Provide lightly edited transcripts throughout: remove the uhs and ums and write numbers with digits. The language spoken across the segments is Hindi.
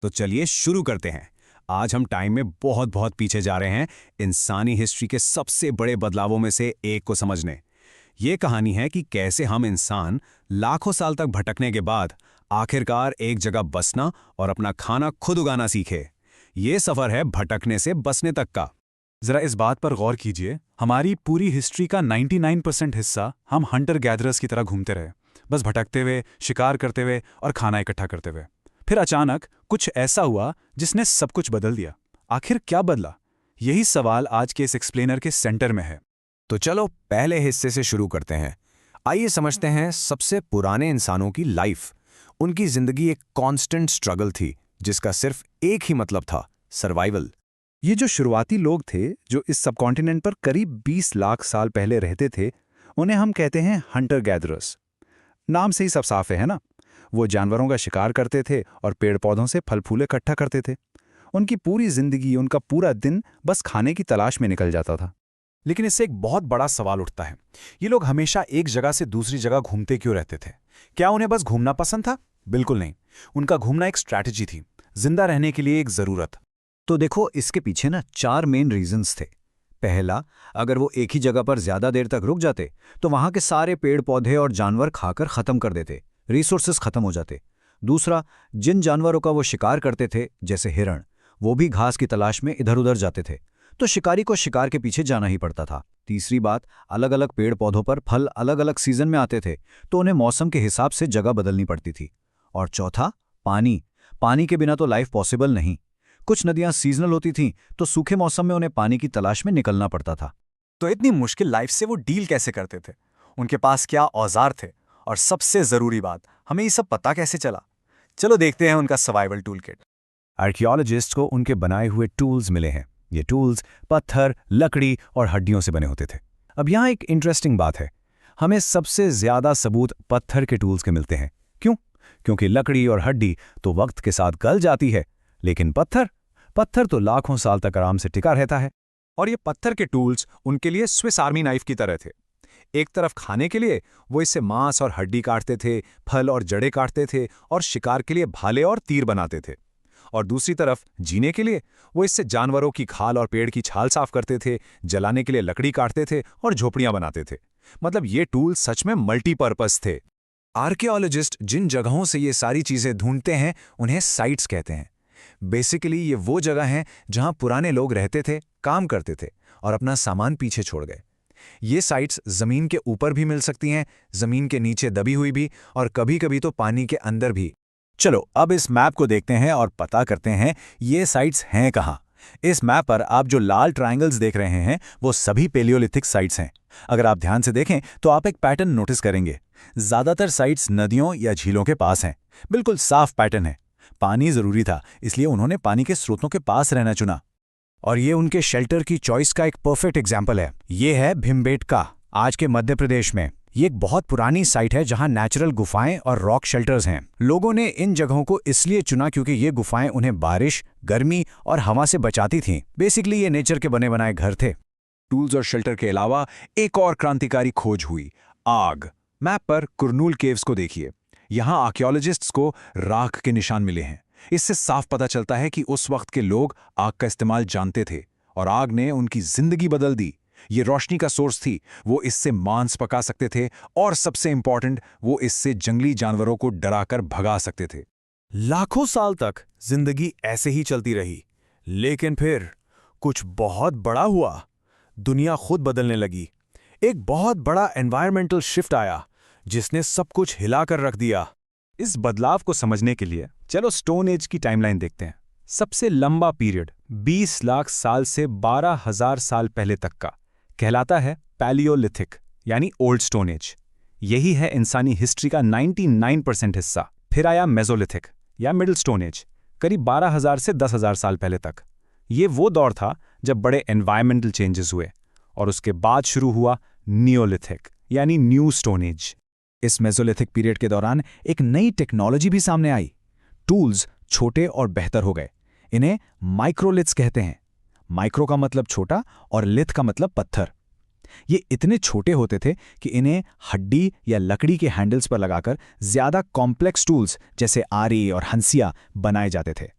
तो चलिए शुरू करते हैं। आज हम टाइम में बहुत बहुत पीछे जा रहे हैं, इंसानी हिस्ट्री के सबसे बड़े बदलावों में से एक को समझने। ये कहानी है कि कैसे हम इंसान लाखों साल तक भटकने के बाद आखिरकार एक जगह बसना और अपना खाना खुद उगाना सीखे। ये सफर है भटकने से बसने तक का। जरा इस बात पर गौर कीजिए, हमारी पूरी हिस्ट्री का 99% हिस्सा हम हंटर गैदरर्स की तरह घूमते रहे, बस भटकते हुए, शिकार करते हुए और खाना इकट्ठा करते हुए। फिर अचानक कुछ ऐसा हुआ जिसने सब कुछ बदल दिया। आखिर क्या बदला? यही सवाल आज के इस एक्सप्लेनर के सेंटर में है। तो चलो पहले हिस्से से शुरू करते हैं। आइए समझते हैं सबसे पुराने इंसानों की लाइफ। उनकी जिंदगी एक कांस्टेंट स्ट्रगल थी जिसका सिर्फ एक ही मतलब था, सर्वाइवल। ये जो शुरुआती लोग थे जो इस सबकॉन्टिनेंट पर करीब 20 लाख साल पहले रहते थे, उन्हें हम कहते हैं हंटर गैदरर्स। नाम से ही सब साफ है ना? वो जानवरों का शिकार करते थे और पेड़ पौधों से फल फूल इकट्ठा करते थे। उनकी पूरी जिंदगी, उनका पूरा दिन बस खाने की तलाश में निकल जाता था। लेकिन इससे एक बहुत बड़ा सवाल उठता है, ये लोग हमेशा एक जगह से दूसरी जगह घूमते क्यों रहते थे? क्या उन्हें बस घूमना पसंद था? बिल्कुल नहीं। उनका घूमना एक स्ट्रैटेजी थी, जिंदा रहने के लिए एक जरूरत। तो देखो, इसके पीछे ना 4 मेन रीजंस थे। पहला, अगर वो एक ही जगह पर ज्यादा देर तक रुक जाते तो वहां के सारे पेड़ पौधे और जानवर खाकर खत्म कर देते, रिसोर्सेस खत्म हो जाते। दूसरा, जिन जानवरों का वो शिकार करते थे जैसे हिरण, वो भी घास की तलाश में इधर उधर जाते थे, तो शिकारी को शिकार के पीछे जाना ही पड़ता था। तीसरी बात, अलग अलग पेड़ पौधों पर फल अलग अलग सीजन में आते थे, तो उन्हें मौसम के हिसाब से जगह बदलनी पड़ती थी। और चौथा, पानी। पानी के बिना तो लाइफ पॉसिबल नहीं। कुछ नदियां सीजनल होती थीं, तो सूखे मौसम में उन्हें पानी की तलाश में निकलना पड़ता था। तो इतनी मुश्किल लाइफ से वो डील कैसे करते थे? उनके पास क्या औजार थे? और सबसे जरूरी बात, हमें ये सब पता कैसे चला? चलो देखते हैं उनका सर्वाइवल टूल किट। आर्कियोलॉजिस्ट को उनके बनाए हुए टूल्स मिले हैं। ये टूल्स पत्थर, लकड़ी और हड्डियों से बने होते थे। अब यहाँ एक इंटरेस्टिंग बात है, हमें सबसे ज्यादा सबूत पत्थर के टूल्स के मिलते हैं। क्यों? क्योंकि लकड़ी और हड्डी तो वक्त के साथ गल जाती है, लेकिन पत्थर तो लाखों साल तक आराम से टिका रहता है। और ये पत्थर के टूल्स उनके लिए स्विस आर्मी नाइफ की तरह थे। एक तरफ खाने के लिए वो इससे मांस और हड्डी काटते थे, फल और जड़ें काटते थे और शिकार के लिए भाले और तीर बनाते थे। और दूसरी तरफ जीने के लिए वो इससे जानवरों की खाल और पेड़ की छाल साफ करते थे, जलाने के लिए लकड़ी काटते थे और झोपड़ियां बनाते थे। मतलब ये टूल सच में मल्टीपर्पज थे। आर्कियोलॉजिस्ट जिन जगहों से ये सारी चीजें ढूंढते हैं उन्हें साइट्स कहते हैं। बेसिकली ये वो जगह हैं जहां पुराने लोग रहते थे, काम करते थे और अपना सामान पीछे छोड़ गए। ये साइट्स जमीन के ऊपर भी मिल सकती हैं, जमीन के नीचे दबी हुई भी, और कभी-कभी तो पानी के अंदर भी। चलो अब इस मैप को देखते हैं और पता करते हैं ये साइट्स हैं कहाँ। इस मैप पर आप जो लाल ट्रायंगल्स देख रहे हैं वो सभी पेलियोलिथिक साइट्स हैं। अगर आप ध्यान से देखें तो आप एक पैटर्न नोटिस करेंगे। ज्यादातर साइट्स नदियों या झीलों के पास हैं। बिल्कुल साफ पैटर्न है। पानी जरूरी था, इसलिए उन्होंने पानी के स्रोतों के पास रहना चुना। और ये उनके शेल्टर की चॉइस का एक परफेक्ट एग्जाम्पल है। ये है भिमबेटका, आज के मध्य प्रदेश में। ये एक बहुत पुरानी साइट है जहां नेचुरल गुफाएं और रॉक शेल्टर्स हैं। लोगों ने इन जगहों को इसलिए चुना क्योंकि ये गुफाएं उन्हें बारिश, गर्मी और हवा से बचाती थीं। बेसिकली ये नेचर के बने बनाए घर थे। टूल्स और शेल्टर के अलावा एक और क्रांतिकारी खोज हुई, आग। मैप पर कुरनूल केव्स को देखिए। यहाँ आर्कियोलॉजिस्ट्स को राख के निशान मिले हैं। इससे साफ पता चलता है कि उस वक्त के लोग आग का इस्तेमाल जानते थे और आग ने उनकी जिंदगी बदल दी। ये रोशनी का सोर्स थी, वो इससे मांस पका सकते थे और सबसे इंपॉर्टेंट, वो इससे जंगली जानवरों को डराकर भगा सकते थे। लाखों साल तक जिंदगी ऐसे ही चलती रही, लेकिन फिर कुछ बहुत बड़ा हुआ। दुनिया खुद बदलने लगी। एक बहुत बड़ा एनवायरमेंटल शिफ्ट आया जिसने सब कुछ हिलाकर रख दिया। इस बदलाव को समझने के लिए चलो स्टोन एज की टाइमलाइन देखते हैं। सबसे लंबा पीरियड 20 लाख साल से 12,000 साल पहले तक का कहलाता है पैलियोलिथिक, यानी ओल्ड स्टोन एज। यही है इंसानी हिस्ट्री का 99% हिस्सा। फिर आया मेसोलिथिक या मिडिल स्टोन एज, करीब 12,000 से 10,000 साल पहले तक। ये वो दौर था जब बड़े एनवायरमेंटल चेंजेस हुए। और उसके बाद शुरू हुआ नियोलिथिक, यानी न्यू स्टोन एज। इस मेसोलिथिक पीरियड के दौरान एक नई टेक्नोलॉजी भी सामने आई। टूल्स छोटे और बेहतर हो गए। इन्हें माइक्रोलिथ्स कहते हैं। माइक्रो का मतलब छोटा और लिथ का मतलब पत्थर। ये इतने छोटे होते थे कि इन्हें हड्डी या लकड़ी के हैंडल्स पर लगाकर ज्यादा कॉम्प्लेक्स टूल्स जैसे आरी और हंसिया बनाए जाते थे।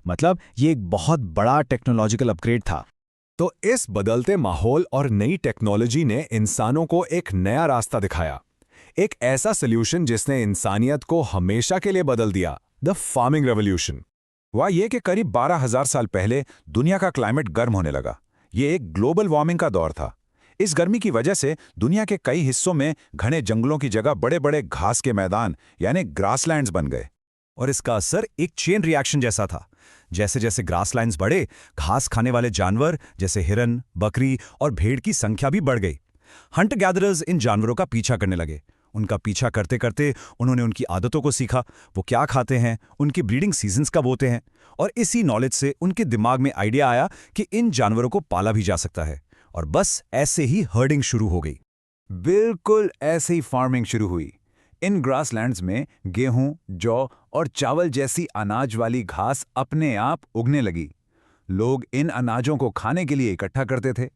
मतलब ये एक बहुत बड़ा टेक्नोलॉजिकल अपग्रेड था। तो इस बदलते माहौल और नई टेक्नोलॉजी ने इंसानों को एक नया रास्ता दिखाया, एक ऐसा सॉल्यूशन जिसने इंसानियत को हमेशा के लिए बदल दिया, द फार्मिंग रेवोल्यूशन। हुआ ये कि करीब 12,000 साल पहले दुनिया का क्लाइमेट गर्म होने लगा। ये एक ग्लोबल वार्मिंग का दौर था। इस गर्मी की वजह से दुनिया के कई हिस्सों में घने जंगलों की जगह बड़े बड़े घास के मैदान यानी ग्रासलैंड्स बन गए। और इसका असर एक चेन रिएक्शन जैसा था। जैसे जैसे ग्रासलैंड्स बढ़े, घास खाने वाले जानवर जैसे हिरन, बकरी और भेड़ की संख्या भी बढ़ गई। हंट गैदरर्स इन जानवरों का पीछा करने लगे। उनका पीछा करते करते उन्होंने उनकी आदतों को सीखा, वो क्या खाते हैं, उनकी ब्रीडिंग सीजन्स कब होते हैं, और इसी नॉलेज से उनके दिमाग में आइडिया आया कि इन जानवरों को पाला भी जा सकता है। और बस ऐसे ही हर्डिंग शुरू हो गई। बिल्कुल ऐसे ही फार्मिंग शुरू हुई। इन ग्रासलैंड्स में गेहूं, जौ और चावल जैसी अनाज वाली घास अपने आप उगने लगी। लोग इन अनाजों को खाने के लिए इकट्ठा करते थे।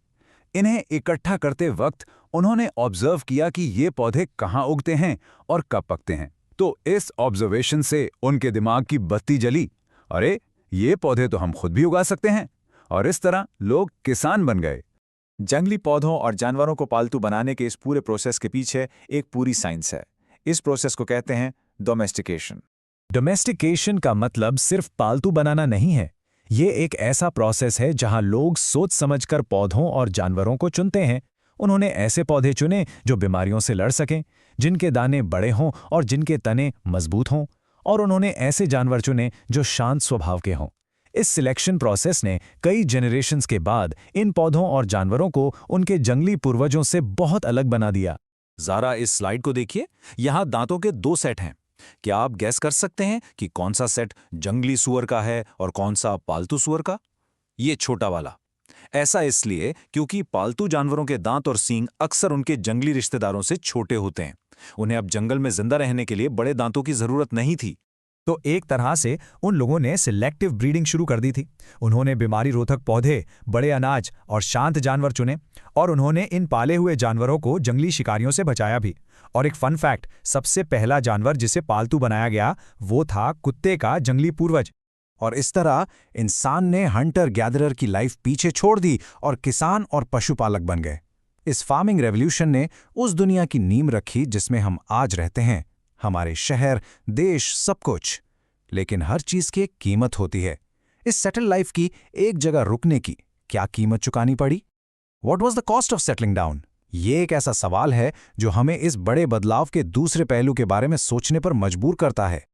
इन्हें इकट्ठा करते वक्त उन्होंने ऑब्जर्व किया कि ये पौधे कहाँ उगते हैं और कब पकते हैं। तो इस ऑब्जर्वेशन से उनके दिमाग की बत्ती जली, अरे ये पौधे तो हम खुद भी उगा सकते हैं। और इस तरह लोग किसान बन गए। जंगली पौधों और जानवरों को पालतू बनाने के इस पूरे प्रोसेस के पीछे एक पूरी साइंस है। इस प्रोसेस को कहते हैं डोमेस्टिकेशन। डोमेस्टिकेशन का मतलब सिर्फ पालतू बनाना नहीं है। ये एक ऐसा प्रोसेस है जहां लोग सोच समझकर पौधों और जानवरों को चुनते हैं। उन्होंने ऐसे पौधे चुने जो बीमारियों से लड़ सकें, जिनके दाने बड़े हों और जिनके तने मजबूत हों, और उन्होंने ऐसे जानवर चुने जो शांत स्वभाव के हों। इस सिलेक्शन प्रोसेस ने कई जनरेशन्स के बाद इन पौधों और जानवरों को उनके जंगली पूर्वजों से बहुत अलग बना दिया। ज़रा इस स्लाइड को देखिए, यहाँ दांतों के 2 सेट हैं। क्या आप गैस कर सकते हैं कि कौन सा सेट जंगली सुअर का है और कौन सा पालतू सुअर का? ये छोटा वाला। ऐसा इसलिए क्योंकि पालतू जानवरों के दांत और सींग अक्सर उनके जंगली रिश्तेदारों से छोटे होते हैं। उन्हें अब जंगल में जिंदा रहने के लिए बड़े दांतों की जरूरत नहीं थी। तो एक तरह से उन लोगों ने सिलेक्टिव ब्रीडिंग शुरू कर दी थी। उन्होंने बीमारी रोधक पौधे, बड़े अनाज और शांत जानवर चुने, और उन्होंने इन पाले हुए जानवरों को जंगली शिकारियों से बचाया भी। और एक फन फैक्ट, सबसे पहला जानवर जिसे पालतू बनाया गया वो था कुत्ते का जंगली पूर्वज। और इस तरह इंसान ने हंटर गैदरर की लाइफ पीछे छोड़ दी और किसान और पशुपालक बन गए। इस फार्मिंग रेवोल्यूशन ने उस दुनिया की नींव रखी जिसमें हम आज रहते हैं। हमारे शहर, देश, सब कुछ। लेकिन हर चीज की एक कीमत होती है। इस सेटल लाइफ की एक जगह रुकने की क्या कीमत चुकानी पड़ी? What was the cost of settling down? ये एक ऐसा सवाल है जो हमें इस बड़े बदलाव के दूसरे पहलू के बारे में सोचने पर मजबूर करता है।